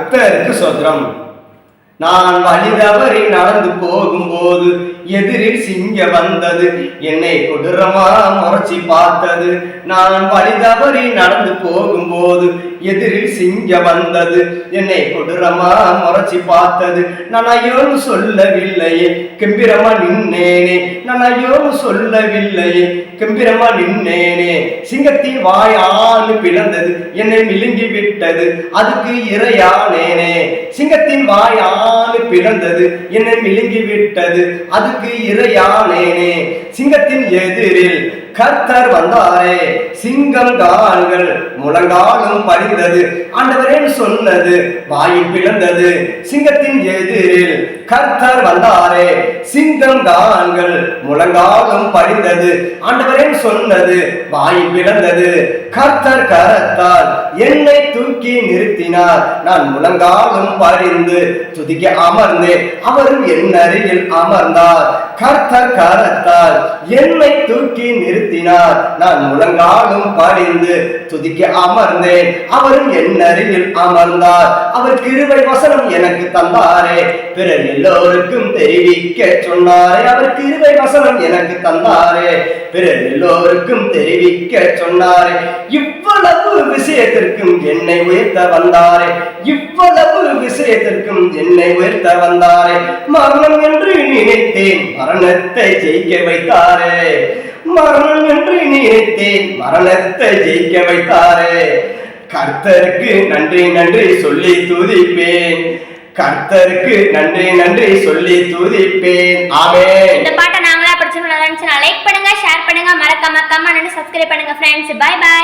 கர்த்தருக்கு ஸ்தோத்திரம். நான் வழி தவறி நடந்து போகும்போது எதிரில் சிங்கம் வந்தது, என்னை கொடூரமா முறைச்சி பார்த்தது. நான் வழி தவறி நடந்து போகும்போது எதிரில் சிங்கம் வந்தது, என்னை கொடூரமா முறைச்சி பார்த்தது. நான் ஐயோன்னு சொல்லவில்லையே, கம்பீரமா நின்னேனே. நான் ஐயோன்னு சொல்லவில்லையே, கம்பீரமா நின்னேனே. சிங்கத்தின் வாய் ஆணு பிளந்தது, என்னை விழுங்கி விட்டது, அதுக்கு இரையானேனே. சிங்கத்தின் வாய் ஆணு பிளந்தது, என்னை விழுங்கி விட்டது, அதுக்கு இரையானேனே. சிங்கத்தின் எதிரில் கர்த்தர் வந்தாரே, சிங்கம் கால்கள் முழங்காலும் படிந்தது. ஆண்டவரேன்னு சொன்னது வாயில் பிளந்தது. சிங்கத்தின் எதிரில் கர்த்தர் வந்தாரே, சிங்கம் கால்கள் முழங்காலும் படிந்தது. ஆண்டவரேன்னு சொன்னது வாயில் பிளந்தது. கர்த்தர் கரத்தால் என்னை தூக்கி நிறுத்தினார், நான் முழங்காலும் பறிந்து துதிக்க அமர்ந்தேன், அவரும் என் அருகில் அமர்ந்தார். கர்த்தர் கரத்தால் என்னை தூக்கி நிறுத்தினார், நான் முழங்காலும் பறிந்து துதிக்க அமர்ந்தேன், அவரும் என் அருகில் அமர்ந்தார். அவர் கிருபை வசனம் எனக்கு தந்தாரே, பிறர் எல்லோருக்கும் தெரிவிக்க சொன்னாரே. அவர் கிருபை வசனம் எனக்கு தந்தாரே, பிறர் எல்லோருக்கும் தெரிவிக்க சொன்னாரே. இவ்வளவு விஷயத்திற்கும் என்னை உயர்த்த வந்தாரே, இவ்வளவு விஷயத்திற்கும் என்னை உயர்த்த வந்தாரே. மரணம் என்று நினைத்தேன், மரணத்தை ஜெயிக்க வைத்தாரே. மரணம் என்று நினைத்தேன், மரணத்தை ஜெயிக்க வைத்தாரே. கர்த்தருக்கு நன்றி நன்றி சொல்லி துதிப்பேன், கர்த்தருக்கு நன்றி நன்றி சொல்லி துதிப்பேன். ஆமென். இந்த பாட்டை நாங்களா படிச்சோம்னா லைக் பண்ணுங்க, ஷேர் பண்ணுங்க, மறக்காம கமெண்ட் சப்ஸ்கிரைப் பண்ணுங்க ஃப்ரெண்ட்ஸ். Bye by.